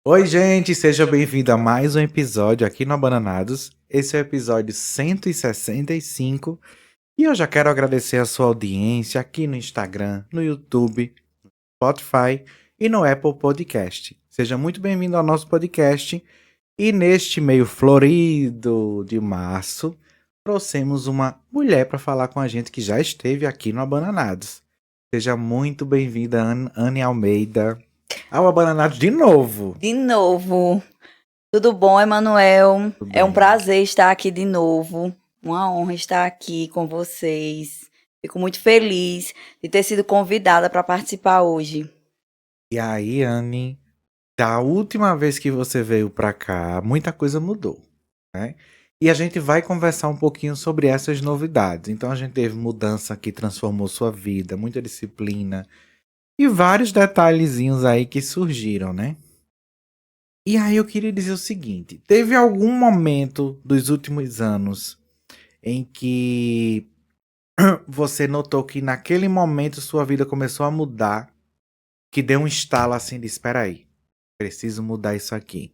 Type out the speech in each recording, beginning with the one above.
Oi, gente, seja bem-vindo a mais um episódio aqui no Abananados. Esse é o episódio 165 e eu já quero agradecer a sua audiência aqui no Instagram, no YouTube, no Spotify e no Apple Podcast. Seja muito bem-vindo ao nosso podcast e neste meio florido de março, trouxemos uma mulher para falar com a gente que já esteve aqui no Abananados. Seja muito bem-vinda, Anne Almeida, ao Abananados de novo. De novo. Tudo bom, Emanuel? Tudo É um bem. prazer estar aqui de novo. Uma honra estar aqui com vocês. Fico muito feliz de ter sido convidada para participar hoje. E aí, Anne, da última vez que você veio pra cá, muita coisa mudou, né? E a gente vai conversar um pouquinho sobre essas novidades. Então a gente teve mudança que transformou sua vida, muita disciplina e vários detalhezinhos aí que surgiram, né? E aí eu queria dizer o seguinte, teve algum momento dos últimos anos em que você notou que naquele momento sua vida começou a mudar, que deu um estalo assim de espera aí, preciso mudar isso aqui.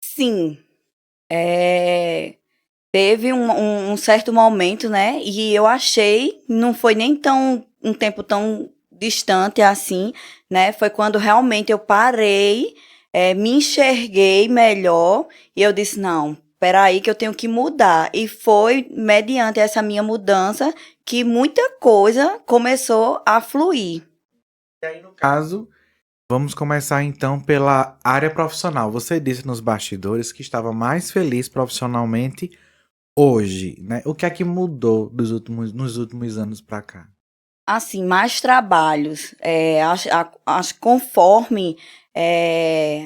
Sim, teve um certo momento, né? E eu achei, não foi nem um tempo tão distante assim, né? Foi quando realmente eu parei, me enxerguei melhor e eu disse, não, peraí que eu tenho que mudar. E foi mediante essa minha mudança que muita coisa começou a fluir. E aí, no caso, vamos começar então pela área profissional. Você disse nos bastidores que estava mais feliz profissionalmente hoje, né? O que é que mudou nos últimos anos pra cá? Assim, mais trabalhos. Acho que conforme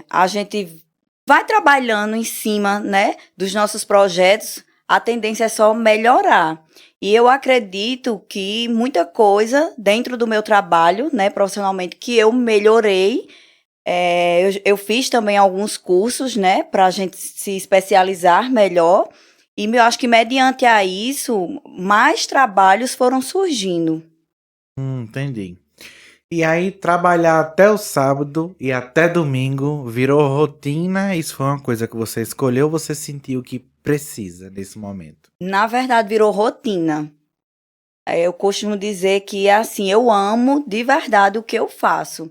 a gente vai trabalhando em cima, né, dos nossos projetos, a tendência é só melhorar. E eu acredito que muita coisa dentro do meu trabalho, né, profissionalmente, que eu melhorei. Eu fiz também alguns cursos, né, para a gente se especializar melhor. E eu acho que mediante a isso, mais trabalhos foram surgindo. Entendi. E aí, trabalhar até o sábado e até domingo virou rotina? Isso foi uma coisa que você escolheu ou você sentiu que precisa nesse momento? Na verdade, virou rotina. Eu costumo dizer que, assim, eu amo de verdade o que eu faço.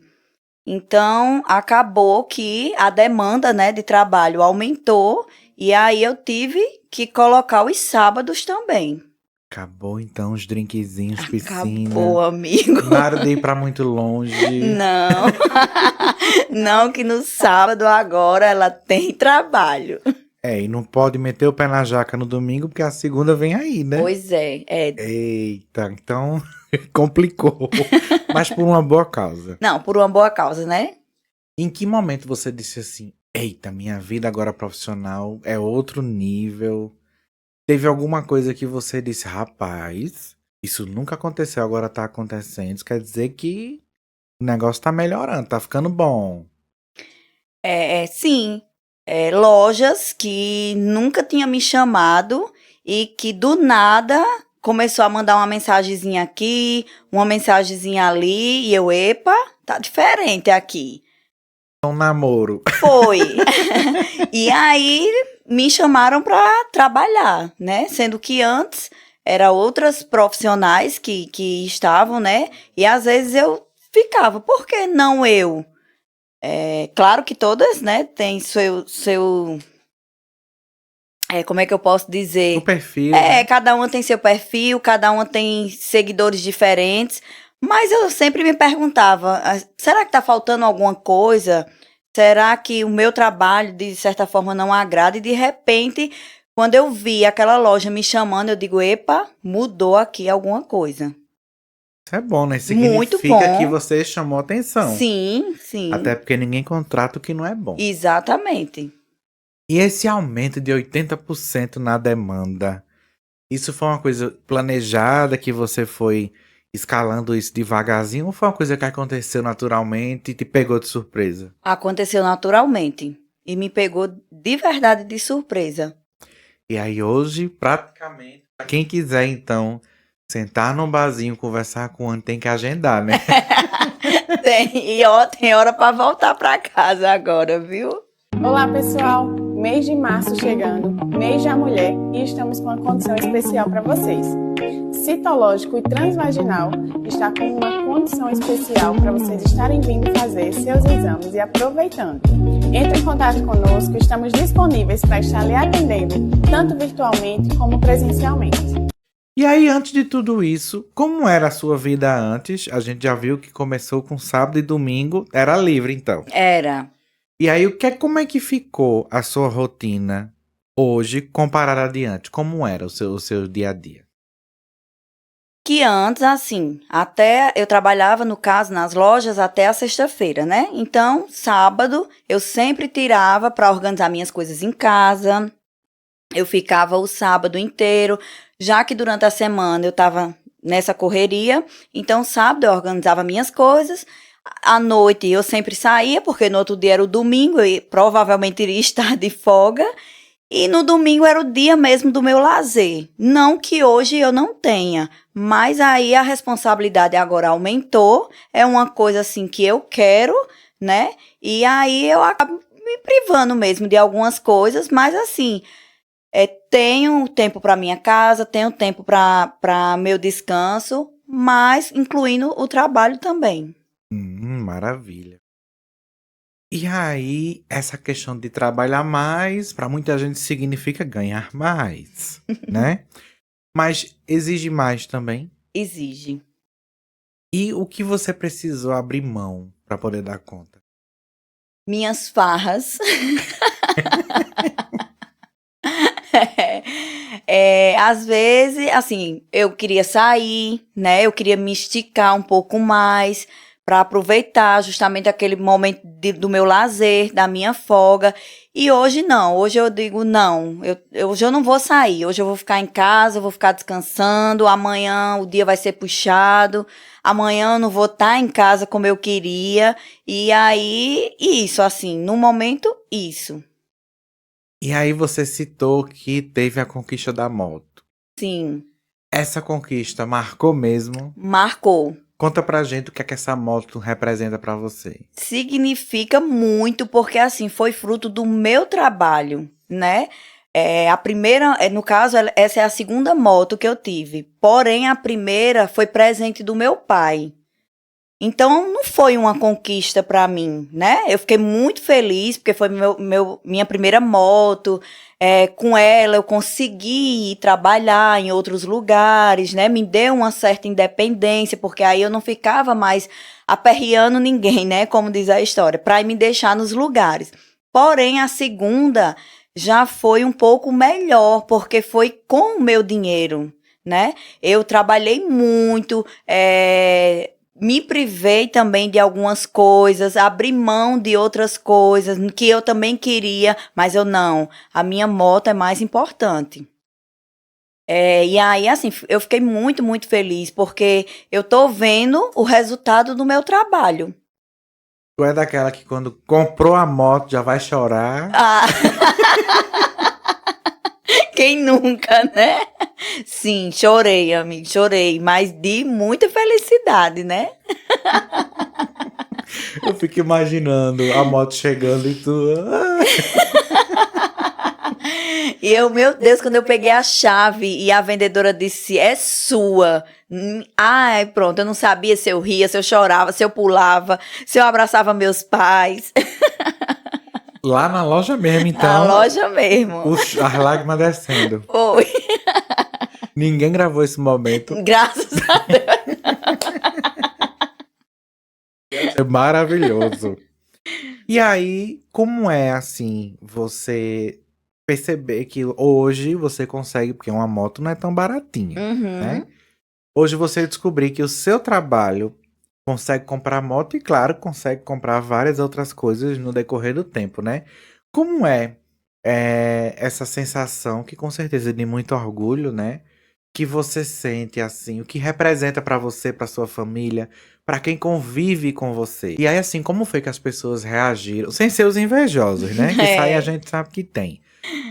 Então, acabou que a demanda, né, de trabalho aumentou e aí eu tive que colocar os sábados também. Acabou então os drinkzinhos, piscina, Acabou, amigo. nada de ir pra muito longe. Não. Não que no sábado agora ela tem trabalho. É, e não pode meter o pé na jaca no domingo porque a segunda vem aí, né? Pois é, Eita, então complicou. Mas por uma boa causa. Não, por uma boa causa, né? Em que momento você disse assim: eita, minha vida agora profissional é outro nível? Teve alguma coisa que você disse, rapaz, isso nunca aconteceu, agora tá acontecendo. Isso quer dizer que o negócio tá melhorando, tá ficando bom. Sim, lojas que nunca tinha me chamado e que do nada começou a mandar uma mensagenzinha aqui, uma mensagenzinha ali, e eu, epa, tá diferente aqui. É um namoro. Foi. E aí me chamaram para trabalhar, né? Sendo que antes era outras profissionais que estavam, né? E às vezes eu ficava, por que não eu? Claro que todas, né, têm como é que eu posso dizer? O perfil, né? Cada uma tem seu perfil, cada uma tem seguidores diferentes, mas eu sempre me perguntava, será que tá faltando alguma coisa? Será que o meu trabalho, de certa forma, não agrada? E, de repente, quando eu vi aquela loja me chamando, eu digo, epa, mudou aqui alguma coisa. Isso é bom, né? Muito Significa que bom. você chamou atenção. Sim, sim, Até porque ninguém contrata o que não é bom. exatamente. E esse aumento de 80% na demanda, isso foi uma coisa planejada que você foi escalando isso devagarzinho ou foi uma coisa que aconteceu naturalmente e te pegou de surpresa? Aconteceu naturalmente e me pegou de verdade de surpresa. E aí hoje, praticamente, pra quem quiser então sentar num barzinho, conversar com o Anne, tem que agendar, né? E ó, tem hora para voltar para casa agora, viu? Olá pessoal, mês de março chegando, mês da mulher, e estamos com uma condição especial para vocês. Citológico e Transvaginal está com uma condição especial para vocês estarem vindo fazer seus exames e aproveitando. Entre em contato conosco, estamos disponíveis para estar lhe atendendo, tanto virtualmente como presencialmente. E aí, antes de tudo isso, como era a sua vida antes? A gente já viu que começou com sábado e domingo, era livre então. Era. E aí, como é que ficou a sua rotina hoje comparada adiante? Como era o seu dia a dia? Que antes, assim, até eu trabalhava, no caso, nas lojas até a sexta-feira, né? Então, sábado, eu sempre tirava para organizar minhas coisas em casa. Eu ficava o sábado inteiro, já que durante a semana eu estava nessa correria. Então, sábado eu organizava minhas coisas. À noite eu sempre saía, porque no outro dia era o domingo, eu provavelmente iria estar de folga. E no domingo era o dia mesmo do meu lazer. Não que hoje eu não tenha, mas aí a responsabilidade agora aumentou. É uma coisa assim que eu quero, né? E aí eu acabo me privando mesmo de algumas coisas, mas assim, tenho tempo para minha casa, tenho tempo para meu descanso, mas incluindo o trabalho também. Maravilha. E aí, essa questão de trabalhar mais, para muita gente significa ganhar mais, né? Mas exige mais também. Exige. E o que você precisou abrir mão para poder dar conta? Minhas farras. Às vezes, assim, eu queria sair, né? Eu queria me esticar um pouco mais para aproveitar justamente aquele momento do meu lazer, da minha folga. E hoje não, hoje eu digo não, hoje eu não vou sair, hoje eu vou ficar em casa, eu vou ficar descansando, amanhã o dia vai ser puxado, amanhã eu não vou estar em casa como eu queria, e aí, isso, assim, no momento, isso. E aí você citou que teve a conquista da moto. Sim. Essa conquista marcou mesmo? Marcou. Conta pra gente o que é que essa moto representa pra você. Significa muito, porque assim, foi fruto do meu trabalho, né? A primeira, no caso, essa é a segunda moto que eu tive. Porém, a primeira foi presente do meu pai. Então, não foi uma conquista para mim, né? Eu fiquei muito feliz, porque foi minha primeira moto. Com ela, eu consegui ir trabalhar em outros lugares, né? Me deu uma certa independência, porque aí eu não ficava mais aperreando ninguém, né? Como diz a história, para me deixar nos lugares. Porém, a segunda já foi um pouco melhor, porque foi com o meu dinheiro, né? Eu trabalhei muito, me privei também de algumas coisas, abri mão de outras coisas que eu também queria, mas eu não. A minha moto é mais importante. E aí, assim, eu fiquei muito, muito feliz, porque eu tô vendo o resultado do meu trabalho. Tu é daquela que quando comprou a moto já vai chorar? Ah. Quem nunca, né? Sim, chorei, amigo, chorei, mas de muita felicidade, né? Eu fico imaginando a moto chegando e tu... E eu, meu Deus, quando eu peguei a chave e a vendedora disse, é sua. Ai, pronto, eu não sabia se eu ria, se eu chorava, se eu pulava, se eu abraçava meus pais. Lá na loja mesmo, então. Na loja mesmo. As lágrimas descendo. Foi. Ninguém gravou esse momento. Graças a Deus. É maravilhoso. E aí, como é assim, você perceber que hoje você consegue, porque uma moto não é tão baratinha, né? Hoje você descobrir que o seu trabalho consegue comprar moto e, claro, consegue comprar várias outras coisas no decorrer do tempo, né? Como é essa sensação, que com certeza é de muito orgulho, né? Que você sente, assim, o que representa pra você, pra sua família, pra quem convive com você. E aí, assim, como foi que as pessoas reagiram? Sem ser os invejosos, né? Que isso aí a gente sabe que tem.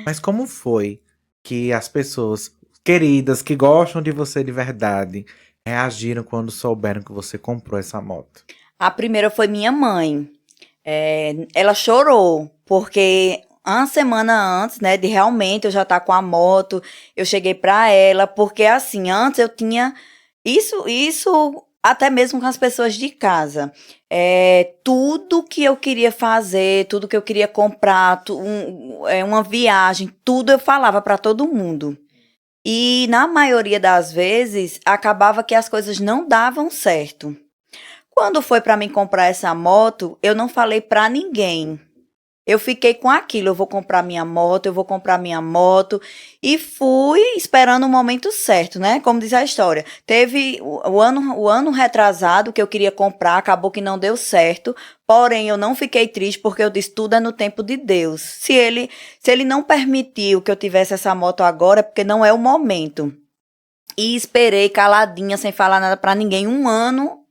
Mas como foi que as pessoas queridas, que gostam de você de verdade, reagiram quando souberam que você comprou essa moto? A primeira foi minha mãe. Ela chorou, porque uma semana antes, né, de realmente eu já estar com a moto, eu cheguei pra ela, porque assim, antes eu tinha isso até mesmo com as pessoas de casa. Tudo que eu queria fazer, tudo que eu queria comprar, uma viagem, tudo eu falava pra todo mundo. E na maioria das vezes, acabava que as coisas não davam certo. Quando foi para mim comprar essa moto, eu não falei para ninguém. Eu fiquei com aquilo, eu vou comprar minha moto, eu vou comprar minha moto. E fui esperando o momento certo, né? Como diz a história. Teve o ano retrasado que eu queria comprar, acabou que não deu certo. Porém, eu não fiquei triste porque eu disse, tudo é no tempo de Deus. Se ele não permitiu que eu tivesse essa moto agora, é porque não é o momento. E esperei caladinha, sem falar nada para ninguém, um ano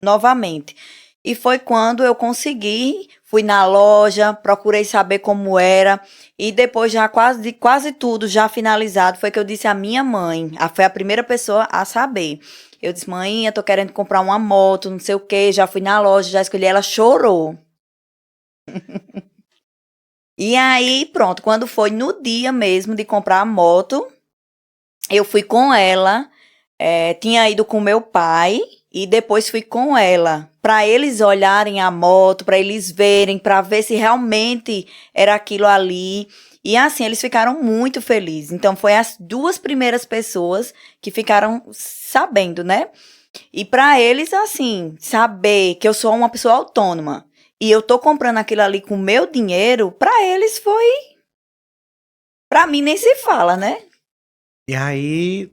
novamente. E foi quando eu consegui, fui na loja, procurei saber como era, e depois já quase tudo já finalizado, foi que eu disse à minha mãe, foi a primeira pessoa a saber. Eu disse, mãe, eu tô querendo comprar uma moto, não sei o quê, já fui na loja, já escolhi, ela chorou. E aí, pronto, quando foi no dia mesmo de comprar a moto, eu fui com ela, tinha ido com meu pai, e depois fui com ela, para eles olharem a moto, para eles verem, para ver se realmente era aquilo ali. E assim, eles ficaram muito felizes. Então, foi as duas primeiras pessoas que ficaram sabendo, né? E para eles, assim, saber que eu sou uma pessoa autônoma e eu tô comprando aquilo ali com o meu dinheiro, para eles foi... Para mim nem se fala, né? E aí,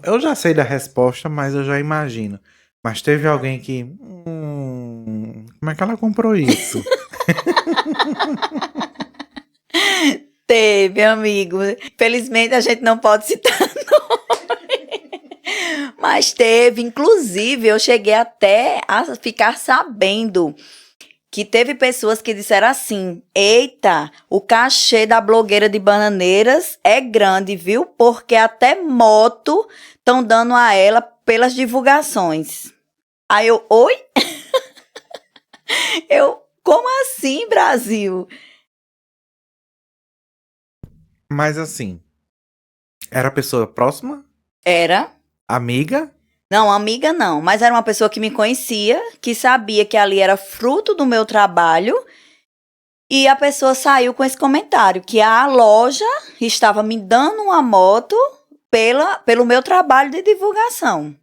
eu já sei da resposta, mas eu já imagino. Mas teve alguém que. Como é que ela comprou isso? Teve, amigo. Felizmente a gente não pode citar nome. Mas teve. Inclusive, eu cheguei até a ficar sabendo que teve pessoas que disseram assim: eita, o cachê da blogueira de Bananeiras é grande, viu? Porque até moto estão dando a ela pelas divulgações. Aí eu, oi? Como assim, Brasil? Mas assim, era pessoa próxima? Era. Amiga? Não, amiga não, mas era uma pessoa que me conhecia, que sabia que ali era fruto do meu trabalho, e a pessoa saiu com esse comentário, que a loja estava me dando uma moto pelo meu trabalho de divulgação.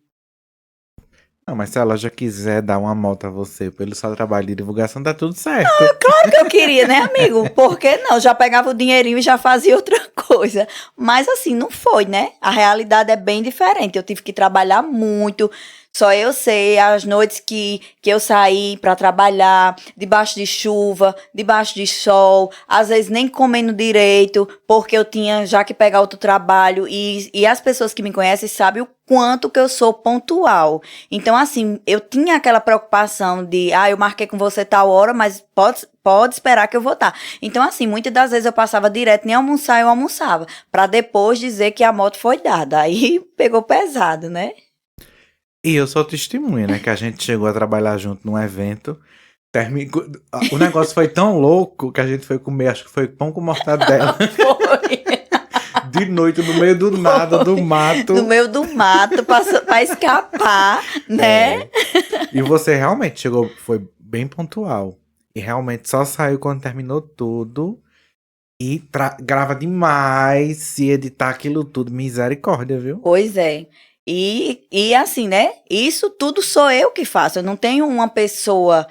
Não, mas se ela já quiser dar uma moto a você pelo seu trabalho de divulgação, tá tudo certo. Claro que eu queria, né, amigo? Por que não? Já pegava o dinheirinho e já fazia outra coisa. Mas assim, não foi, né? A realidade é bem diferente. Eu tive que trabalhar muito. Só eu sei as noites que eu saí para trabalhar, debaixo de chuva, debaixo de sol, às vezes nem comendo direito, porque eu tinha já que pegar outro trabalho. E as pessoas que me conhecem sabem o quanto que eu sou pontual. Então, assim, eu tinha aquela preocupação de, eu marquei com você tal hora, mas pode esperar que eu vou estar. Então, assim, muitas das vezes eu passava direto, nem almoçar, eu almoçava, para depois dizer que a moto foi dada. Aí pegou pesado, né? E eu sou testemunha, né? Que a gente chegou a trabalhar junto num evento. O negócio foi tão louco que a gente foi comer, acho que foi pão com mortadela. Foi. De noite, no meio do nada, do mato. No meio do mato, pra escapar, né? E você realmente chegou, foi bem pontual. E realmente só saiu quando terminou tudo. E grava demais se editar aquilo tudo. Misericórdia, viu? Pois é. E assim, né? Isso tudo sou eu que faço. Eu não tenho uma pessoa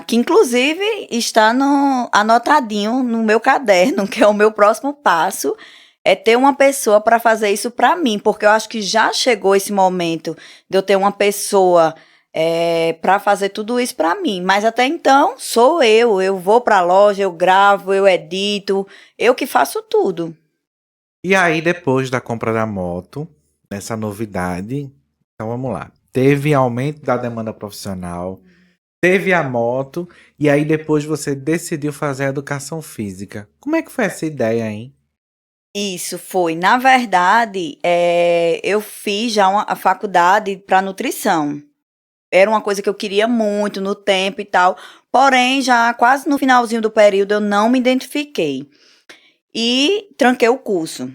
que inclusive está anotadinho no meu caderno, que é o meu próximo passo, é ter uma pessoa para fazer isso para mim, porque eu acho que já chegou esse momento de eu ter uma pessoa para fazer tudo isso para mim. Mas até então sou eu vou para a loja, eu gravo, eu edito, eu que faço tudo. E aí, depois da compra da moto, essa novidade, então vamos lá. Teve aumento da demanda profissional, teve a moto, e aí depois você decidiu fazer a educação física. Como é que foi essa ideia, hein? Isso foi. Na verdade, eu fiz já a faculdade para nutrição. era uma coisa que eu queria muito no tempo e tal. Porém, já quase no finalzinho do período, eu não me identifiquei. E tranquei o curso.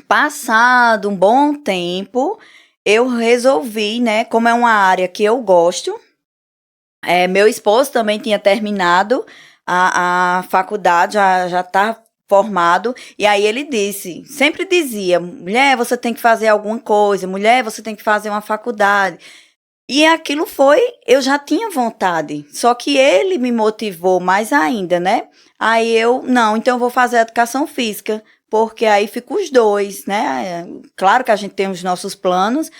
Passado um bom tempo, eu resolvi, né? Como é uma área que eu gosto, meu esposo também tinha terminado a faculdade, já tá formado, e aí ele sempre dizia, mulher, você tem que fazer alguma coisa, mulher, você tem que fazer uma faculdade. E aquilo eu já tinha vontade, só que ele me motivou mais ainda, né? Aí não, então eu vou fazer educação física, porque aí fica os dois, né? Claro que a gente tem os nossos planos,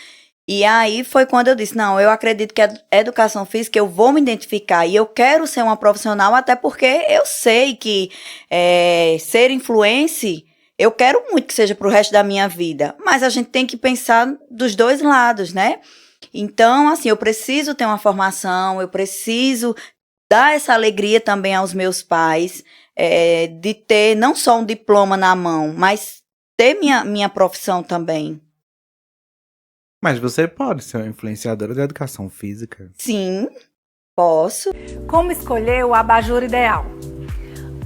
e aí foi quando eu disse, não, eu acredito que a educação física eu vou me identificar e eu quero ser uma profissional, até porque eu sei que ser influencer, eu quero muito que seja para o resto da minha vida, mas a gente tem que pensar dos dois lados, né? Então, assim, eu preciso ter uma formação, eu preciso dar essa alegria também aos meus pais, de ter não só um diploma na mão, mas ter minha profissão também. Mas você pode ser uma influenciadora da educação física. Sim, posso. Como escolher o abajur ideal?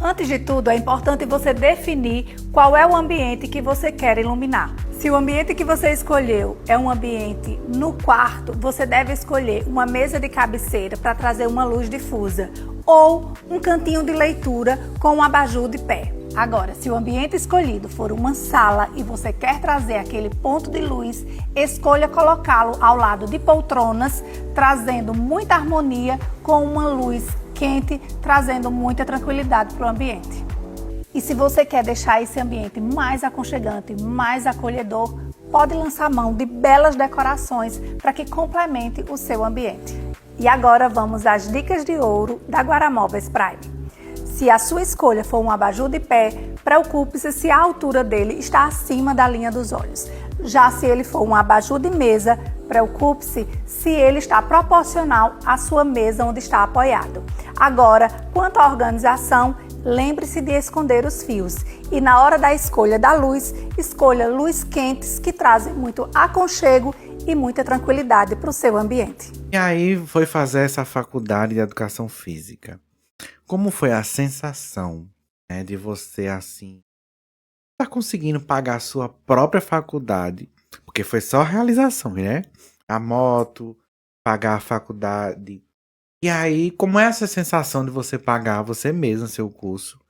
Antes de tudo, é importante você definir qual é o ambiente que você quer iluminar. Se o ambiente que você escolheu é um ambiente no quarto, você deve escolher uma mesa de cabeceira para trazer uma luz difusa ou um cantinho de leitura com um abajur de pé. Agora, se o ambiente escolhido for uma sala e você quer trazer aquele ponto de luz, escolha colocá-lo ao lado de poltronas, trazendo muita harmonia com uma luz quente, trazendo muita tranquilidade para o ambiente. E se você quer deixar esse ambiente mais aconchegante, mais acolhedor, pode lançar mão de belas decorações para que complemente o seu ambiente. E agora vamos às dicas de ouro da Guaramóveis Prime. Se a sua escolha for um abajur de pé, preocupe-se se a altura dele está acima da linha dos olhos. Já se ele for um abajur de mesa, preocupe-se se ele está proporcional à sua mesa onde está apoiado. Agora, quanto à organização, lembre-se de esconder os fios e na hora da escolha da luz, escolha luzes quentes que trazem muito aconchego e muita tranquilidade para o seu ambiente. E aí foi fazer essa faculdade de educação física. Como foi a sensação, né, de você, assim, tá conseguindo pagar a sua própria faculdade? Porque foi só realização, né? A moto, pagar a faculdade. E aí, como é essa sensação de você pagar você mesmo seu curso?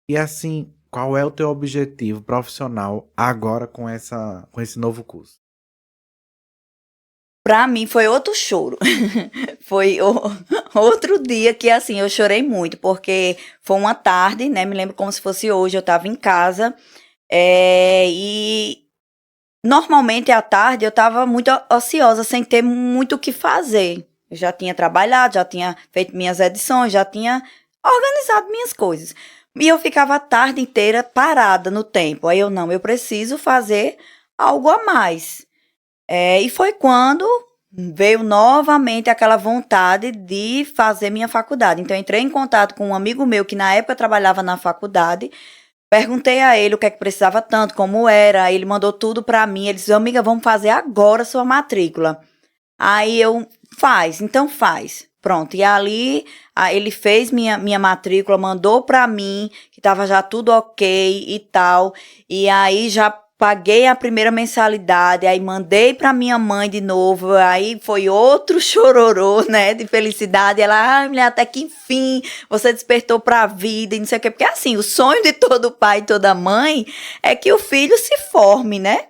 E assim, qual é o teu objetivo profissional agora com esse novo curso? Pra mim foi outro choro. Foi outro dia que, assim, eu chorei muito, porque foi uma tarde, né? Me lembro como se fosse hoje, eu tava em casa. E normalmente à tarde eu tava muito ociosa, sem ter muito o que fazer. Eu já tinha trabalhado, já tinha feito minhas edições, já tinha organizado minhas coisas. E eu ficava a tarde inteira parada no tempo. Aí eu preciso fazer algo a mais. E foi quando veio novamente aquela vontade de fazer minha faculdade. Então, eu entrei em contato com um amigo meu que na época trabalhava na faculdade, perguntei a ele o que é que precisava tanto, como era, ele mandou tudo para mim, ele disse, amiga, vamos fazer agora sua matrícula. Aí então faz. Pronto, e ali ele fez minha matrícula, mandou para mim, que estava já tudo ok e tal, e aí já paguei a primeira mensalidade, aí mandei para minha mãe de novo, aí foi outro chororô, né, de felicidade. Ela, mulher, até que enfim, você despertou para a vida e não sei o quê. Porque assim, o sonho de todo pai e toda mãe é que o filho se forme, né?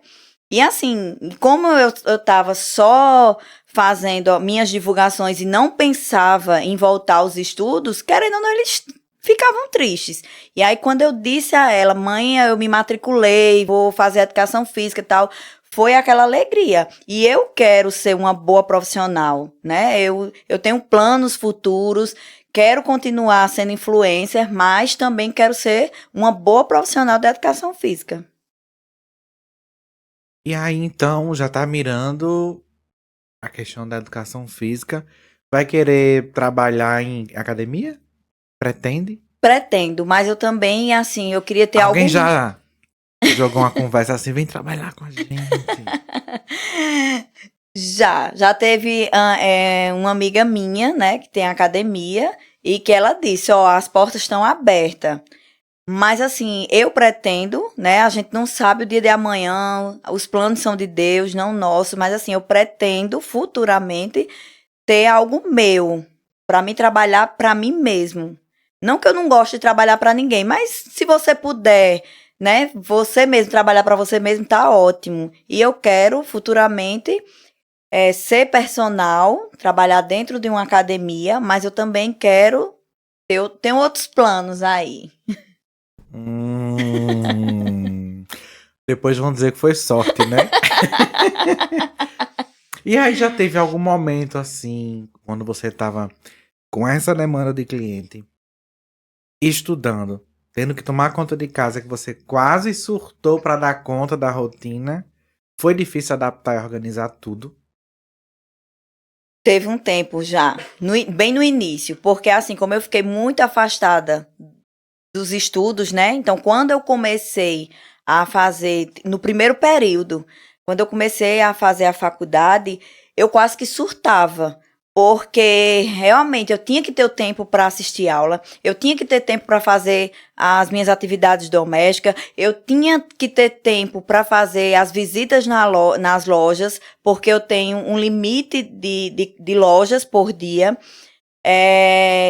E assim, como eu tava só fazendo minhas divulgações e não pensava em voltar aos estudos, querendo ou não, eles ficavam tristes. E aí, quando eu disse a ela, mãe, eu me matriculei, vou fazer educação física e tal, foi aquela alegria. E eu quero ser uma boa profissional, né? Eu tenho planos futuros, quero continuar sendo influencer, mas também quero ser uma boa profissional da educação física. E aí, então, já tá mirando a questão da educação física. Vai querer trabalhar em academia? Pretende? Pretendo, mas eu também, assim, eu queria ter Alguém algum... já jogou uma conversa assim, vem trabalhar com a gente. Já teve uma amiga minha, né, que tem academia, e que ela disse, ó, as portas estão abertas. Mas assim, eu pretendo, né, a gente não sabe o dia de amanhã, os planos são de Deus, não nossos, mas assim, eu pretendo futuramente ter algo meu, para mim trabalhar para mim mesmo. Não que eu não goste de trabalhar para ninguém, mas se você puder, né, você mesmo trabalhar para você mesmo, tá ótimo. E eu quero futuramente ser personal, trabalhar dentro de uma academia, mas eu também quero, eu tenho outros planos aí. Depois vão dizer que foi sorte, né? E aí já teve algum momento assim, quando você tava com essa demanda de cliente, estudando, tendo que tomar conta de casa, que você quase surtou para dar conta da rotina? Foi difícil adaptar e organizar tudo? Teve um tempo já, bem no início, porque assim, como eu fiquei muito afastada dos estudos, né? Então, quando eu comecei a fazer, no primeiro período, quando eu comecei a fazer a faculdade, eu quase que surtava, porque realmente eu tinha que ter o tempo para assistir aula, eu tinha que ter tempo para fazer as minhas atividades domésticas, eu tinha que ter tempo para fazer as visitas nas lojas, porque eu tenho um limite de lojas por dia.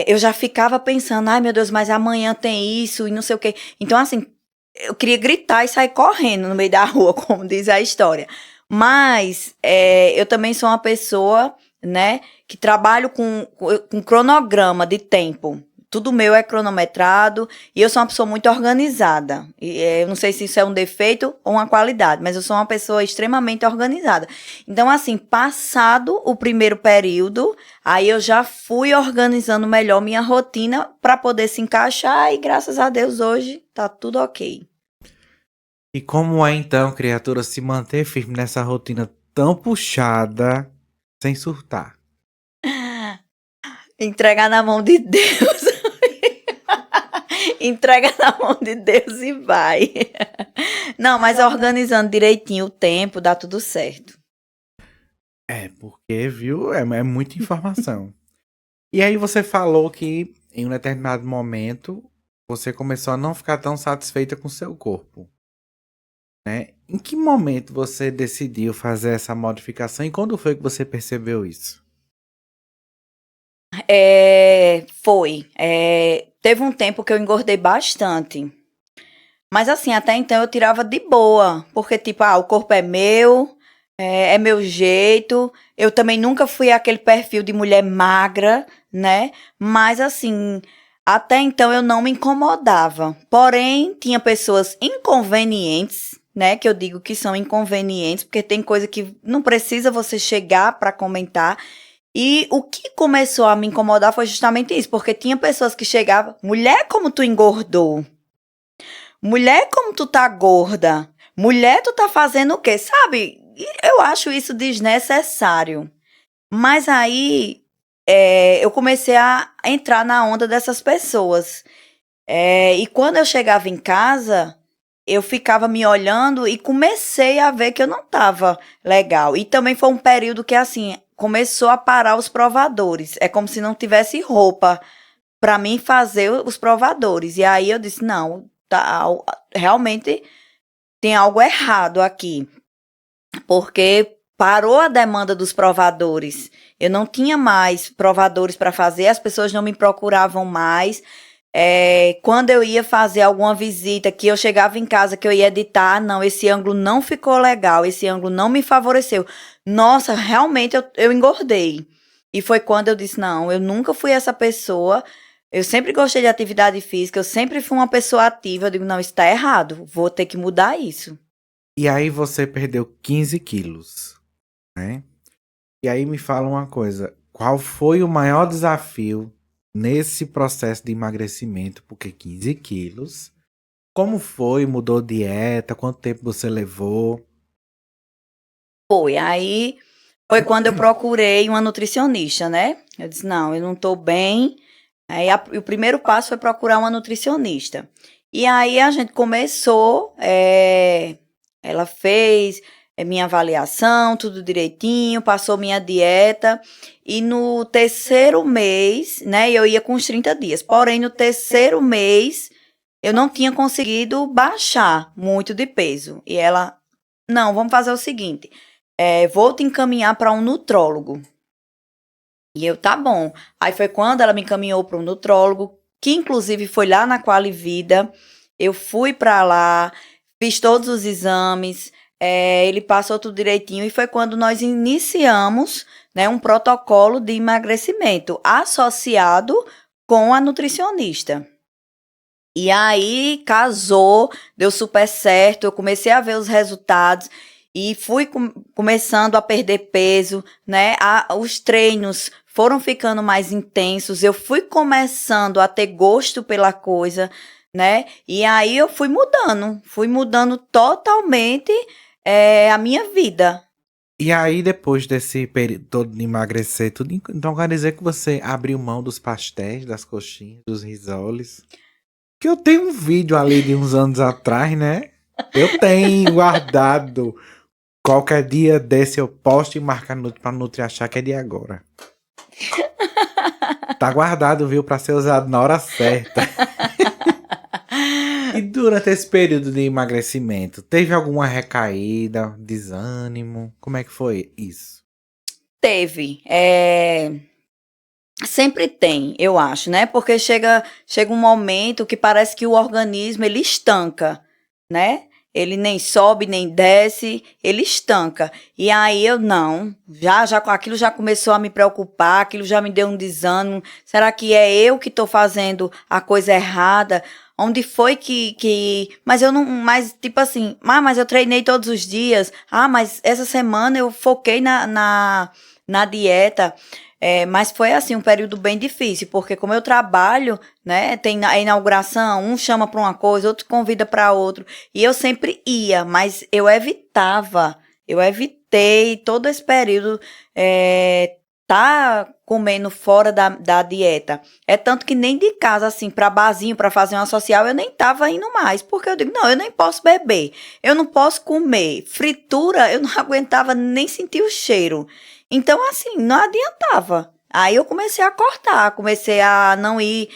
Eu já ficava pensando, ai meu Deus, mas amanhã tem isso e não sei o quê. Então, assim, eu queria gritar e sair correndo no meio da rua, como diz a história. Mas eu também sou uma pessoa, né, que trabalho com cronograma de tempo. Tudo meu é cronometrado e eu sou uma pessoa muito organizada. Eu não sei se isso é um defeito ou uma qualidade, mas eu sou uma pessoa extremamente organizada. Então, assim, passado o primeiro período, aí eu já fui organizando melhor minha rotina para poder se encaixar e graças a Deus hoje tá tudo ok. E como é então, criatura, se manter firme nessa rotina tão puxada sem surtar? Entregar na mão de Deus. Entrega na mão de Deus e vai. Não, mas organizando direitinho o tempo, dá tudo certo. Porque, viu, é muita informação. E aí você falou que em um determinado momento você começou a não ficar tão satisfeita com o seu corpo, né? Em que momento você decidiu fazer essa modificação e quando foi que você percebeu isso? Teve um tempo que eu engordei bastante. Mas assim, até então eu tirava de boa. Porque, tipo, o corpo é meu, é meu jeito. Eu também nunca fui aquele perfil de mulher magra, né? Mas assim, até então eu não me incomodava. Porém, tinha pessoas inconvenientes, né? Que eu digo que são inconvenientes, porque tem coisa que não precisa você chegar para comentar. E o que começou a me incomodar foi justamente isso, porque tinha pessoas que chegavam, mulher, como tu engordou? Mulher, como tu tá gorda? Mulher, tu tá fazendo o quê? Sabe? Eu acho isso desnecessário. Mas aí eu comecei a entrar na onda dessas pessoas. E quando eu chegava em casa, eu ficava me olhando e comecei a ver que eu não tava legal. E também foi um período que, assim, começou a parar os provadores. É como se não tivesse roupa para mim fazer os provadores. E aí eu disse, não, tá, realmente tem algo errado aqui. Porque parou a demanda dos provadores. Eu não tinha mais provadores para fazer, as pessoas não me procuravam mais. Quando eu ia fazer alguma visita, que eu chegava em casa, que eu ia editar, não, esse ângulo não ficou legal, esse ângulo não me favoreceu. Nossa, realmente eu engordei. E foi quando eu disse, não, eu nunca fui essa pessoa, eu sempre gostei de atividade física, eu sempre fui uma pessoa ativa, eu digo, não, isso está errado, vou ter que mudar isso. E aí você perdeu 15 quilos, né? E aí me fala uma coisa, qual foi o maior desafio nesse processo de emagrecimento? Porque 15 quilos, como foi? Mudou dieta? Quanto tempo você levou? Aí foi quando eu procurei uma nutricionista, né? Eu disse, não, eu não tô bem. Aí o primeiro passo foi procurar uma nutricionista. E aí a gente começou, ela fez minha avaliação, tudo direitinho, passou minha dieta. E no terceiro mês, né, eu ia com os 30 dias. Porém, no terceiro mês, eu não tinha conseguido baixar muito de peso. E ela, não, vamos fazer o seguinte, vou te encaminhar para um nutrólogo. E eu, tá bom. Aí foi quando ela me encaminhou para um nutrólogo, que inclusive foi lá na Qualivida. Eu fui para lá, fiz todos os exames, ele passou tudo direitinho. E foi quando nós iniciamos, né, um protocolo de emagrecimento associado com a nutricionista. E aí casou, deu super certo, eu comecei a ver os resultados e fui começando a perder peso, né? Os treinos foram ficando mais intensos, eu fui começando a ter gosto pela coisa, né? E aí eu fui mudando totalmente a minha vida. E aí, depois desse período todo de emagrecer, tudo, então quer dizer que você abriu mão dos pastéis, das coxinhas, dos risoles? Que eu tenho um vídeo ali de uns anos atrás, né? Eu tenho guardado. Qualquer dia desse eu posto e marcar pra Nutri achar que é de agora. Tá guardado, viu? Pra ser usado na hora certa. E durante esse período de emagrecimento, teve alguma recaída, desânimo? Como é que foi isso? Teve. Sempre tem, eu acho, né? Porque chega um momento que parece que o organismo, ele estanca, né? Ele nem sobe, nem desce, ele estanca. E aí eu não, aquilo já começou a me preocupar, aquilo já me deu um desânimo. Será que é eu que estou fazendo a coisa errada? Onde foi mas eu não, mas tipo assim, mas eu treinei todos os dias. Mas essa semana eu foquei na dieta. Mas foi assim, um período bem difícil, porque como eu trabalho, né, tem a inauguração, um chama para uma coisa, outro convida para outro, e eu sempre ia, mas eu evitei todo esse período tá comendo fora da dieta. É tanto que nem de casa, assim, para barzinho, para fazer uma social, eu nem tava indo mais, porque eu digo, não, eu nem posso beber, eu não posso comer, fritura, eu não aguentava nem sentir o cheiro. Então, assim, não adiantava. Aí eu comecei a cortar, comecei a não ir.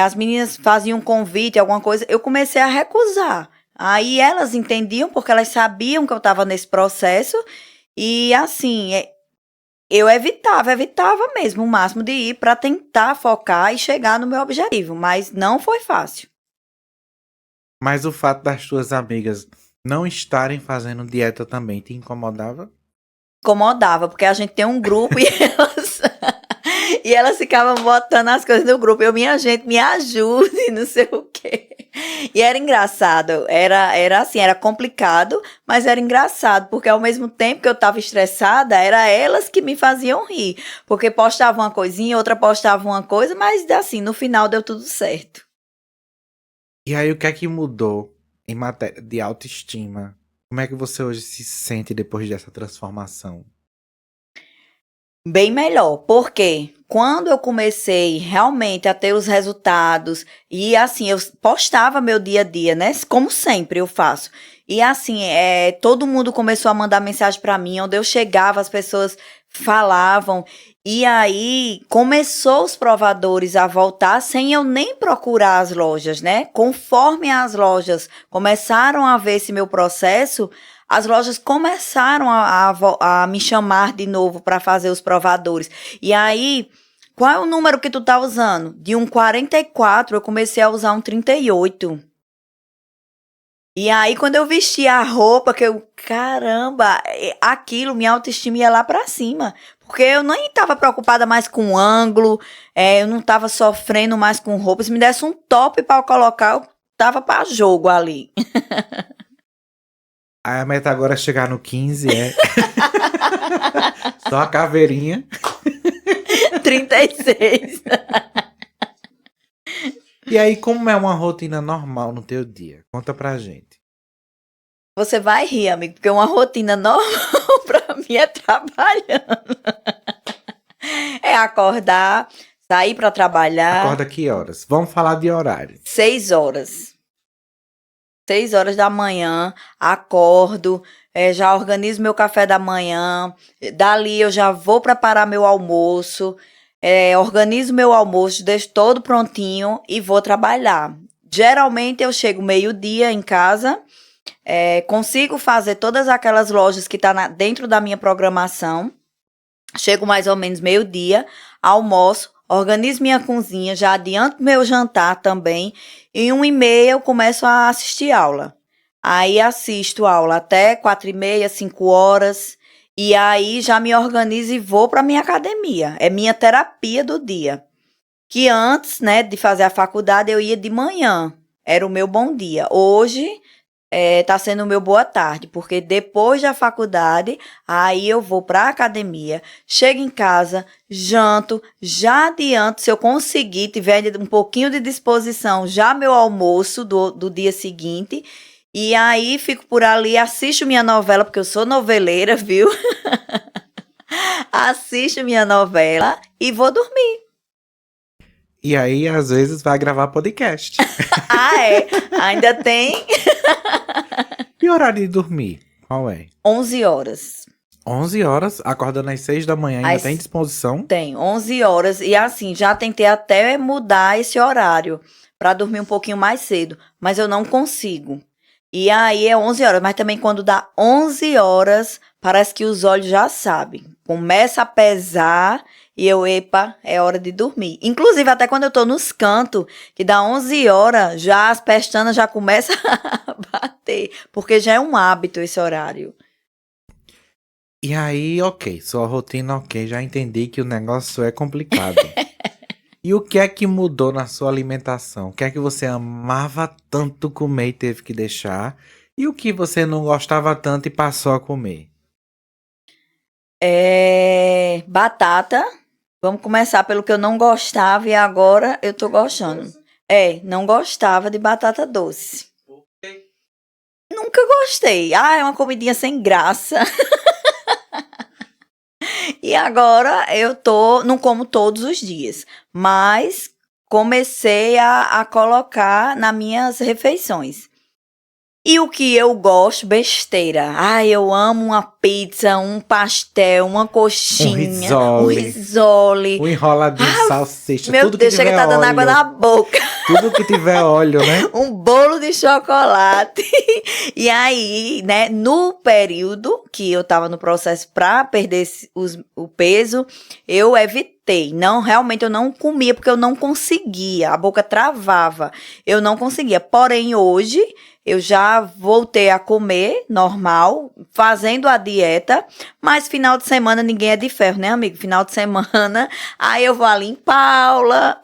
As meninas faziam um convite, alguma coisa, eu comecei a recusar. Aí elas entendiam, porque elas sabiam que eu estava nesse processo. E, assim, eu evitava mesmo o máximo de ir para tentar focar e chegar no meu objetivo. Mas não foi fácil. Mas o fato das tuas amigas não estarem fazendo dieta também te incomodava? Incomodava, porque a gente tem um grupo e elas ficavam botando as coisas no grupo. Minha gente, me ajude, não sei o quê. E era engraçado, era assim, era complicado, mas era engraçado, porque ao mesmo tempo que eu tava estressada, era elas que me faziam rir. Porque postavam uma coisinha, outra postava uma coisa, mas assim, no final deu tudo certo. E aí, o que é que mudou em matéria de autoestima? Como é que você hoje se sente depois dessa transformação? Bem melhor, porque quando eu comecei realmente a ter os resultados, e assim, eu postava meu dia a dia, né? Como sempre eu faço. E assim, todo mundo começou a mandar mensagem para mim, onde eu chegava, as pessoas falavam. E aí, começou os provadores a voltar sem eu nem procurar as lojas, né? Conforme as lojas começaram a ver esse meu processo, as lojas começaram a me chamar de novo para fazer os provadores. E aí, qual é o número que tu tá usando? De um 44, eu comecei a usar um 38. E aí, quando eu vesti a roupa, caramba, aquilo, minha autoestima ia lá pra cima. Porque eu nem tava preocupada mais com o ângulo, eu não tava sofrendo mais com roupa. Se me desse um top pra eu colocar, eu tava pra jogo ali. A meta agora é chegar no 15, Só a caveirinha. 36. E aí, como é uma rotina normal no teu dia? Conta pra gente. Você vai rir, amigo, porque uma rotina normal pra mim é trabalhando. É acordar, sair pra trabalhar. Acorda que horas? Vamos falar de horário. 6 horas. 6 horas da manhã, acordo, já organizo meu café da manhã, dali eu já vou preparar meu almoço, organizo meu almoço, deixo todo prontinho e vou trabalhar. Geralmente eu chego meio-dia em casa, consigo fazer todas aquelas lojas que estão dentro da minha programação, chego mais ou menos meio-dia, almoço, organizo minha cozinha, já adianto meu jantar também, e 1h30 eu começo a assistir aula. Aí assisto aula até 4h30, 5 horas, e aí já me organizo e vou para minha academia. É minha terapia do dia. Que antes, né, de fazer a faculdade, eu ia de manhã. Era o meu bom dia. Hoje, tá sendo o meu boa tarde, porque depois da faculdade, aí eu vou para a academia, chego em casa, janto, já adianto, se eu conseguir, tiver um pouquinho de disposição, já meu almoço do dia seguinte, e aí fico por ali, assisto minha novela, porque eu sou noveleira, viu? Assisto minha novela e vou dormir. E aí, às vezes, vai gravar podcast. Ainda tem E horário de dormir? Qual é? 11 horas. 11 horas, acordando às 6 da manhã, ainda tem disposição? Tem, 11 horas. E assim, já tentei até mudar esse horário para dormir um pouquinho mais cedo, mas eu não consigo. E aí é 11 horas, mas também quando dá 11 horas, parece que os olhos já sabem. Começa a pesar e epa, é hora de dormir. Inclusive, até quando eu tô nos cantos, que dá 11 horas, já as pestanas já começam a bater, porque já é um hábito esse horário. E aí, ok, sua rotina ok, já entendi que o negócio é complicado. E o que é que mudou na sua alimentação? O que é que você amava tanto comer e teve que deixar? E o que você não gostava tanto e passou a comer? Batata. Vamos começar pelo que eu não gostava e agora eu tô gostando. Não gostava de batata doce. Por quê? Nunca gostei. É uma comidinha sem graça. E agora eu não como todos os dias, mas comecei a colocar nas minhas refeições. E o que eu gosto, besteira. Eu amo uma pizza, um pastel, uma coxinha, um risole. Um enroladinho de salsicha. Meu tudo Deus, que tiver chega, tá dando óleo, água na boca. Tudo que tiver óleo, né? Um bolo de chocolate. E aí, né, no período que eu tava no processo para perder o peso, eu evitei. Realmente eu não comia porque eu não conseguia. A boca travava. Eu não conseguia. Porém, hoje eu já voltei a comer normal, fazendo a dieta, mas final de semana ninguém é de ferro, né, amigo? Final de semana, aí eu vou ali em Paula,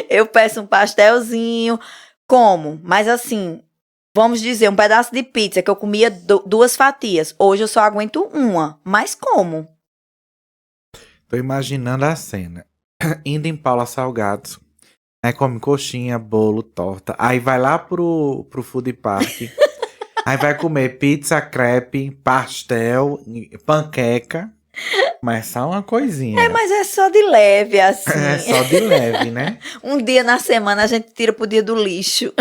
eu peço um pastelzinho, como, mas assim, vamos dizer, um pedaço de pizza que eu comia 2 fatias, hoje eu só aguento uma, mas como? Tô imaginando a cena, indo em Paula Salgados, aí come coxinha, bolo, torta. Aí vai lá pro Food Park. Aí vai comer pizza, crepe, pastel, panqueca. Mas só uma coisinha. Mas é só de leve, assim. É só de leve, né? Um dia na semana a gente tira pro dia do lixo.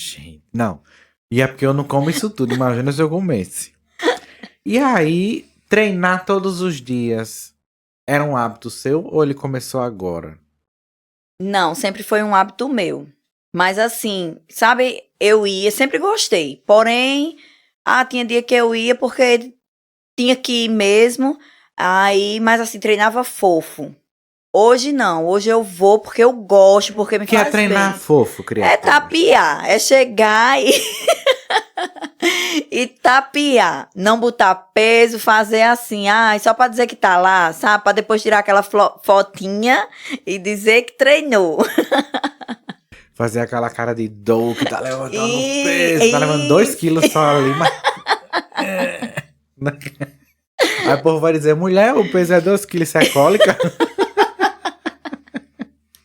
Gente, não. E é porque eu não como isso tudo. Imagina se eu comesse. E aí, treinar todos os dias era um hábito seu ou ele começou agora? Não, sempre foi um hábito meu. Mas assim, sabe, eu ia, sempre gostei. Porém, tinha dia que eu ia porque tinha que ir mesmo. Mas assim, treinava fofo. Hoje não, hoje eu vou porque eu gosto, porque me que faz é treinar bem. fofo, criatura? É tapear, é chegar e tapear. Não botar peso, fazer assim, só pra dizer que tá lá, sabe? Pra depois tirar aquela fotinha e dizer que treinou. Fazer aquela cara de dor que tá levantando peso, tá levando 2 quilos só ali, mas... Aí o povo vai dizer, mulher, o peso é 2 quilos, isso é cólica?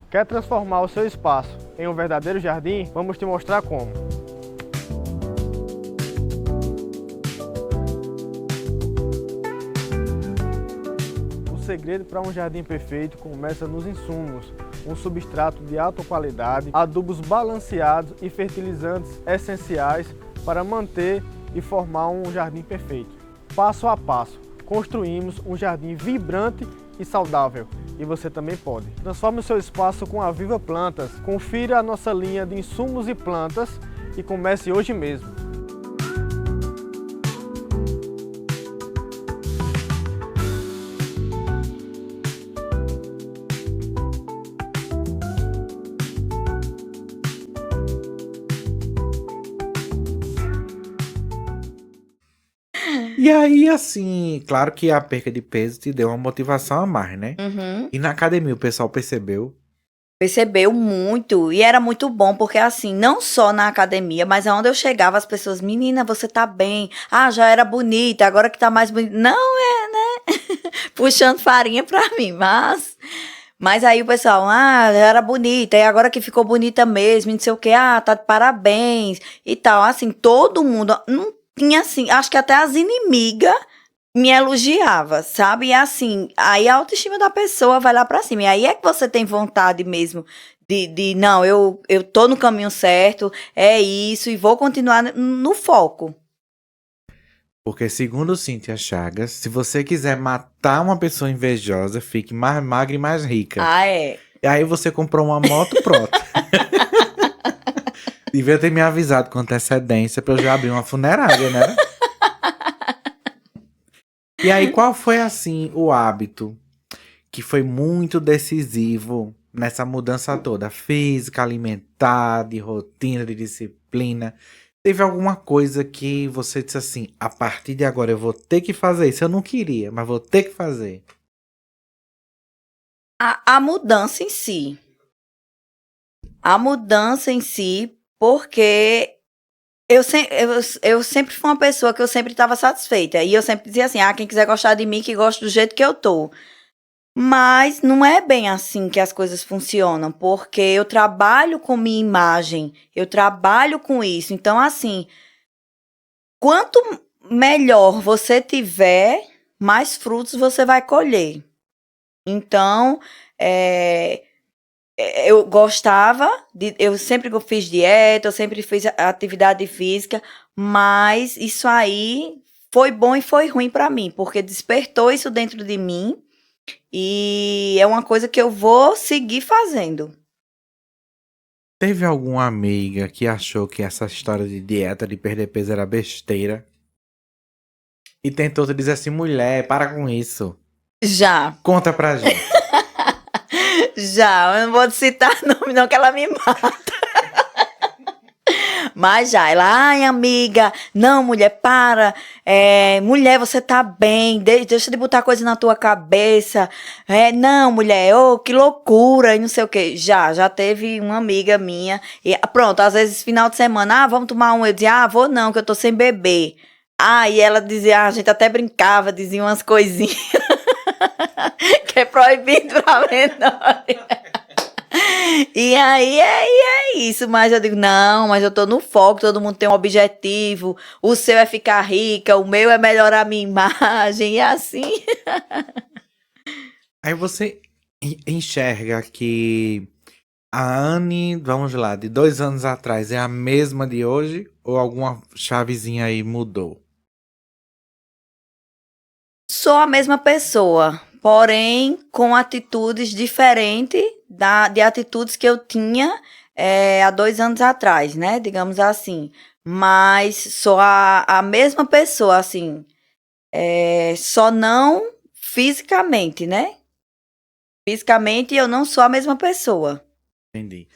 Quer transformar o seu espaço em um verdadeiro jardim? Vamos te mostrar como. O segredo para um jardim perfeito começa nos insumos. Um substrato de alta qualidade, adubos balanceados e fertilizantes essenciais para manter e formar um jardim perfeito. Passo a passo, construímos um jardim vibrante e saudável. E você também pode. Transforme o seu espaço com a Viva Plantas. Confira a nossa linha de insumos e plantas e comece hoje mesmo. E aí, assim, claro que a perca de peso te deu uma motivação a mais, né? Uhum. E na academia o pessoal percebeu. Percebeu muito, e era muito bom, porque assim, não só na academia, mas aonde eu chegava, as pessoas, menina, você tá bem, já era bonita, agora que tá mais bonita, não é, né, puxando farinha pra mim, mas aí o pessoal, já era bonita, e agora que ficou bonita mesmo, não sei o que, tá de parabéns, e tal, assim, todo mundo, não tinha assim, acho que até as inimigas me elogiava, sabe? E assim, aí a autoestima da pessoa vai lá pra cima. E aí é que você tem vontade mesmo não, eu tô no caminho certo, é isso, e vou continuar no foco. Porque, segundo Cíntia Chagas, se você quiser matar uma pessoa invejosa, fique mais magra e mais rica. É. E aí você comprou uma moto, pronto. Devia ter me avisado com antecedência pra eu já abrir uma funerária, né? E aí, qual foi, assim, o hábito que foi muito decisivo nessa mudança toda? Física, alimentar, de rotina, de disciplina. Teve alguma coisa que você disse assim, a partir de agora eu vou ter que fazer isso? Eu não queria, mas vou ter que fazer. A mudança em si. A mudança em si, porque eu sempre fui uma pessoa que eu sempre estava satisfeita. E eu sempre dizia assim, quem quiser gostar de mim, que goste do jeito que eu tô. Mas não é bem assim que as coisas funcionam, porque eu trabalho com minha imagem, eu trabalho com isso. Então, assim, quanto melhor você tiver, mais frutos você vai colher. Então, eu gostava, eu sempre fiz dieta, eu sempre fiz atividade física, mas isso aí foi bom e foi ruim para mim, porque despertou isso dentro de mim e é uma coisa que eu vou seguir fazendo. Teve alguma amiga que achou que essa história de dieta, de perder peso era besteira? E tentou te dizer assim, mulher, para com isso. Já. Conta pra gente. Já, eu não vou citar nome não, que ela me mata. Mas já, ela, amiga, não, mulher, para, mulher, você tá bem, deixa de botar coisa na tua cabeça, não, mulher, que loucura, e não sei o que. Já teve uma amiga minha, e pronto, às vezes, final de semana, vamos tomar um, eu dizia, vou não, que eu tô sem beber. E ela dizia, a gente até brincava, dizia umas coisinhas, que é proibido pra menores. E aí é isso, mas eu digo, não, mas eu tô no foco, todo mundo tem um objetivo, o seu é ficar rica, o meu é melhorar a minha imagem, e assim. Aí você enxerga que a Anne, vamos lá, de 2 anos atrás é a mesma de hoje ou alguma chavezinha aí mudou? Sou a mesma pessoa, porém com atitudes diferentes de atitudes que eu tinha há 2 anos atrás, né? Digamos assim. Mas sou a mesma pessoa, assim. Só não fisicamente, né? Fisicamente eu não sou a mesma pessoa. Entendi.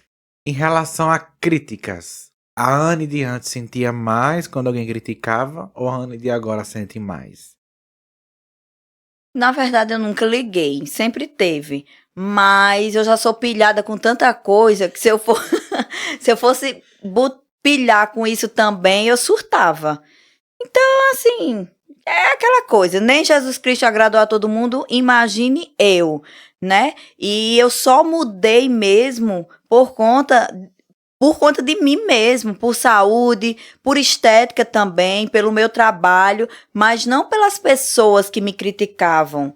Em relação a críticas, a Anne de antes sentia mais quando alguém criticava ou a Anne de agora sente mais? Na verdade, eu nunca liguei, sempre teve. Mas eu já sou pilhada com tanta coisa que se eu fosse pilhar com isso também, eu surtava. Então, assim, é aquela coisa, nem Jesus Cristo agradou a todo mundo, imagine eu, né? E eu só mudei mesmo por conta de mim mesmo, por saúde, por estética também, pelo meu trabalho, mas não pelas pessoas que me criticavam.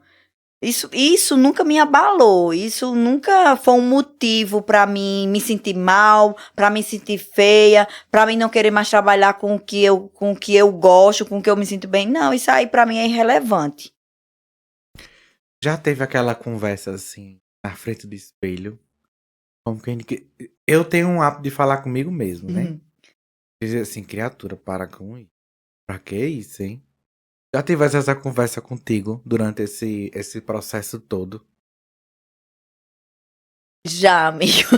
Isso nunca me abalou, isso nunca foi um motivo para mim me sentir mal, para me sentir feia, para mim não querer mais trabalhar com o que eu gosto, com o que eu me sinto bem. Não, isso aí para mim é irrelevante. Já teve aquela conversa assim, na frente do espelho? Como que eu tenho um hábito de falar comigo mesmo, né? Dizer assim, criatura, para com isso. Pra que isso, hein? Já tivesse essa conversa contigo durante esse processo todo? Já, amigo.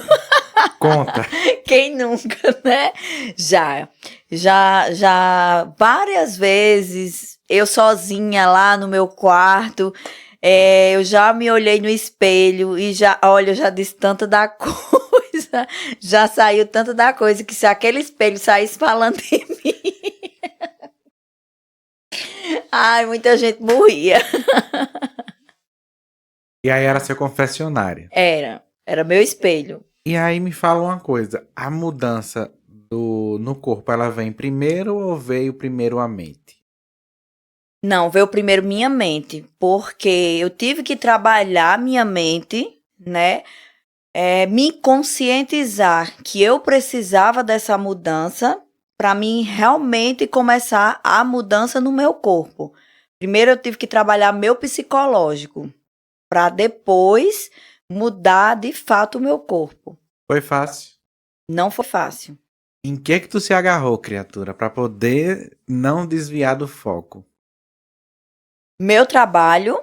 Conta. Quem nunca, né? Já várias vezes, eu sozinha lá no meu quarto, eu já me olhei no espelho e olha, eu já disse tanto da coisa, já saiu tanto da coisa, que se aquele espelho saísse falando em mim, ai, muita gente morria. E aí era seu confessionário. Era meu espelho. E aí me fala uma coisa, a mudança no corpo, ela vem primeiro ou veio primeiro a mente? Não, veio primeiro minha mente, porque eu tive que trabalhar minha mente, né? Me conscientizar que eu precisava dessa mudança para mim realmente começar a mudança no meu corpo. Primeiro eu tive que trabalhar meu psicológico, para depois mudar de fato o meu corpo. Foi fácil? Não foi fácil. Em que tu se agarrou, criatura, para poder não desviar do foco? Meu trabalho,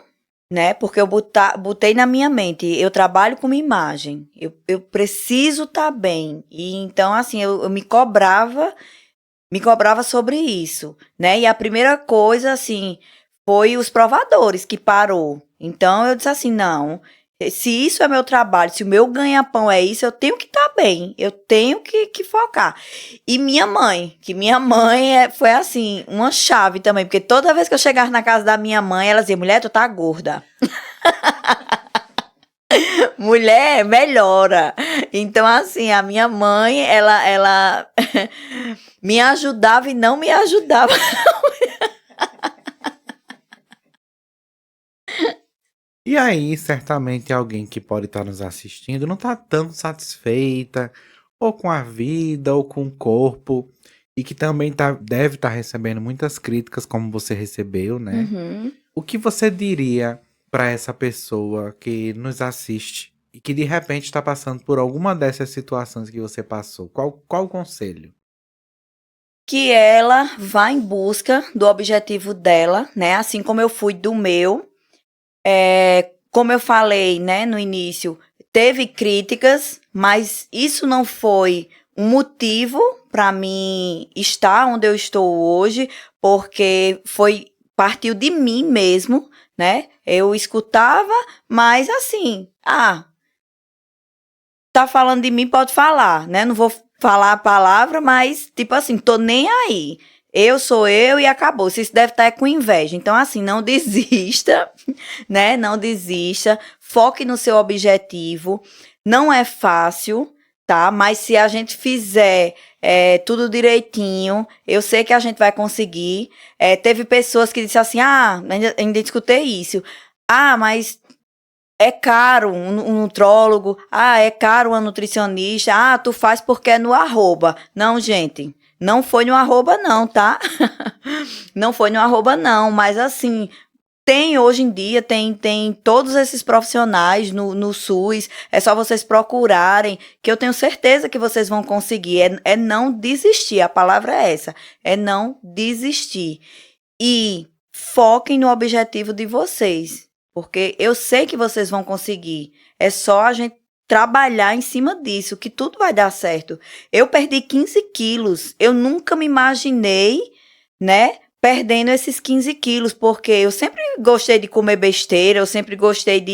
né? Porque eu botei na minha mente, eu trabalho com minha imagem, eu preciso estar bem. E então, assim, eu me cobrava sobre isso, né? E a primeira coisa, assim, foi os provadores que parou. Então, eu disse assim, não, se isso é meu trabalho, se o meu ganha-pão é isso, eu tenho que estar bem, eu tenho que focar. E minha mãe, foi assim, uma chave também, porque toda vez que eu chegava na casa da minha mãe, ela dizia, mulher, tu tá gorda. Mulher, melhora. Então, assim, a minha mãe, ela me ajudava e não me ajudava. E aí, certamente alguém que pode estar nos assistindo não está tão satisfeita, ou com a vida, ou com o corpo, e que também deve estar recebendo muitas críticas, como você recebeu, né? Uhum. O que você diria para essa pessoa que nos assiste e que de repente está passando por alguma dessas situações que você passou? Qual o conselho? Que ela vá em busca do objetivo dela, né? Assim como eu fui do meu. Como eu falei, né, no início, teve críticas, mas isso não foi um motivo para mim estar onde eu estou hoje, porque partiu de mim mesmo, né? Eu escutava, mas assim, tá falando de mim, pode falar, né? Não vou falar a palavra, mas tipo assim, tô nem aí. Eu sou eu e acabou. Isso deve estar com inveja. Então, assim, não desista, né? Não desista. Foque no seu objetivo. Não é fácil, tá? Mas se a gente fizer tudo direitinho, eu sei que a gente vai conseguir. Teve pessoas que disseram assim, ainda escutei isso. Mas é caro um nutrólogo. É caro uma nutricionista. Tu faz porque é no arroba. Não, gente. Não foi no arroba não, tá? Não foi no arroba não, mas assim, hoje em dia, tem todos esses profissionais no SUS, é só vocês procurarem, que eu tenho certeza que vocês vão conseguir, é não desistir, a palavra é essa, é não desistir. E foquem no objetivo de vocês, porque eu sei que vocês vão conseguir, é só a gente trabalhar em cima disso, que tudo vai dar certo. Eu perdi 15 quilos. Eu nunca me imaginei, né, perdendo esses 15 quilos, porque eu sempre gostei de comer besteira, eu sempre gostei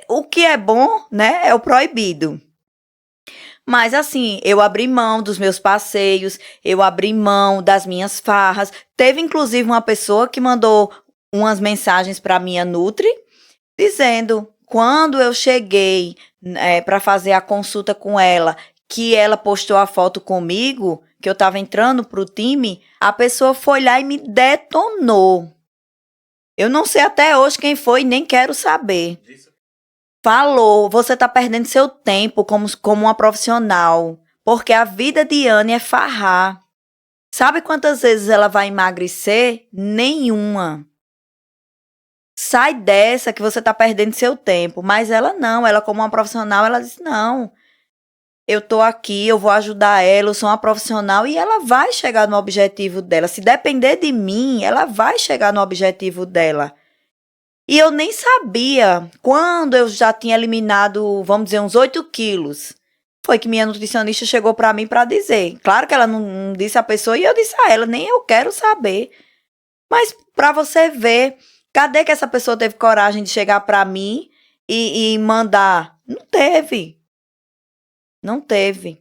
o que é bom, né, é o proibido. Mas assim, eu abri mão dos meus passeios, eu abri mão das minhas farras. Teve inclusive uma pessoa que mandou umas mensagens para minha Nutri, dizendo, quando eu cheguei para fazer a consulta com ela, que ela postou a foto comigo, que eu estava entrando pro time, a pessoa foi lá e me detonou. Eu não sei até hoje quem foi, nem quero saber. Falou, você tá perdendo seu tempo como uma profissional, porque a vida de Anne é farrar. Sabe quantas vezes ela vai emagrecer? Nenhuma. Sai dessa que você tá perdendo seu tempo. Mas ela não, ela como uma profissional, ela disse, não, eu tô aqui, eu vou ajudar ela, eu sou uma profissional e ela vai chegar no objetivo dela. Se depender de mim, ela vai chegar no objetivo dela. E eu nem sabia, quando eu já tinha eliminado, vamos dizer, uns 8 quilos, foi que minha nutricionista chegou para mim para dizer. Claro que ela não disse a pessoa e eu disse a ela, nem eu quero saber. Mas para você ver, cadê que essa pessoa teve coragem de chegar para mim e mandar? Não teve. Não teve.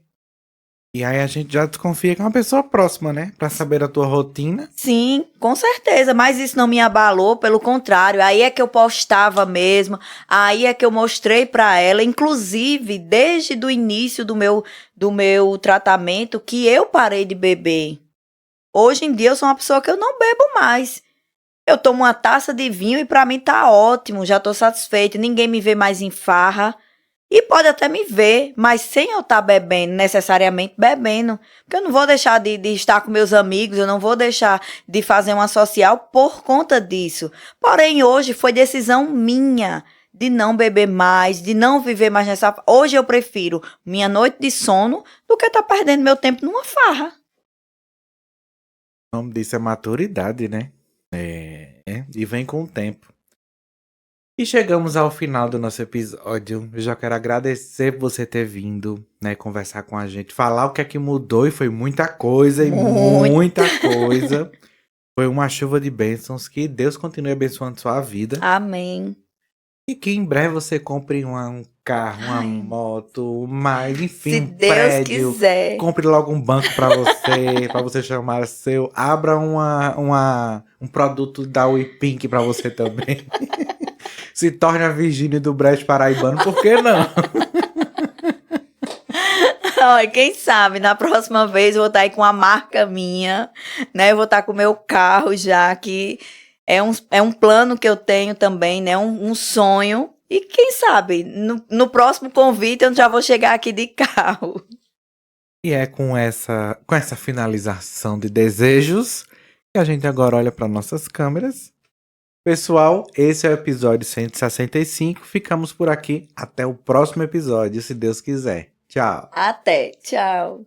E aí a gente já desconfia que é uma pessoa próxima, né? Pra saber a tua rotina. Sim, com certeza, mas isso não me abalou, pelo contrário, aí é que eu postava mesmo, aí é que eu mostrei para ela, inclusive, desde o início do meu tratamento, que eu parei de beber. Hoje em dia eu sou uma pessoa que eu não bebo mais. Eu tomo uma taça de vinho e para mim tá ótimo, já tô satisfeita, ninguém me vê mais em farra. E pode até me ver, mas sem eu estar bebendo, necessariamente bebendo. Porque eu não vou deixar de estar com meus amigos, eu não vou deixar de fazer uma social por conta disso. Porém, hoje foi decisão minha de não beber mais, de não viver mais nessa... Hoje eu prefiro minha noite de sono do que estar perdendo meu tempo numa farra. O nome disso é maturidade, né? E vem com o tempo. E chegamos ao final do nosso episódio. Eu já quero agradecer por você ter vindo, né, conversar com a gente, falar o que é que mudou, e foi muita coisa, e muita coisa. Foi uma chuva de bênçãos, que Deus continue abençoando sua vida. Amém. E que em breve você compre um carro, uma moto, mais, enfim, Se um Deus prédio. quiser. Compre logo um banco para você, para você chamar seu. Abra um produto da WePink para você também. Se torne a Virgínia do Brejo Paraibano, por que não? Olha, quem sabe, na próxima vez eu vou estar aí com uma marca minha, né? Eu vou estar com o meu carro já, que é um plano que eu tenho também, né? Um sonho. E quem sabe, no próximo convite eu já vou chegar aqui de carro. E é com essa finalização de desejos que a gente agora olha para nossas câmeras. Pessoal, esse é o episódio 165. Ficamos por aqui. Até o próximo episódio, se Deus quiser. Tchau. Até, tchau.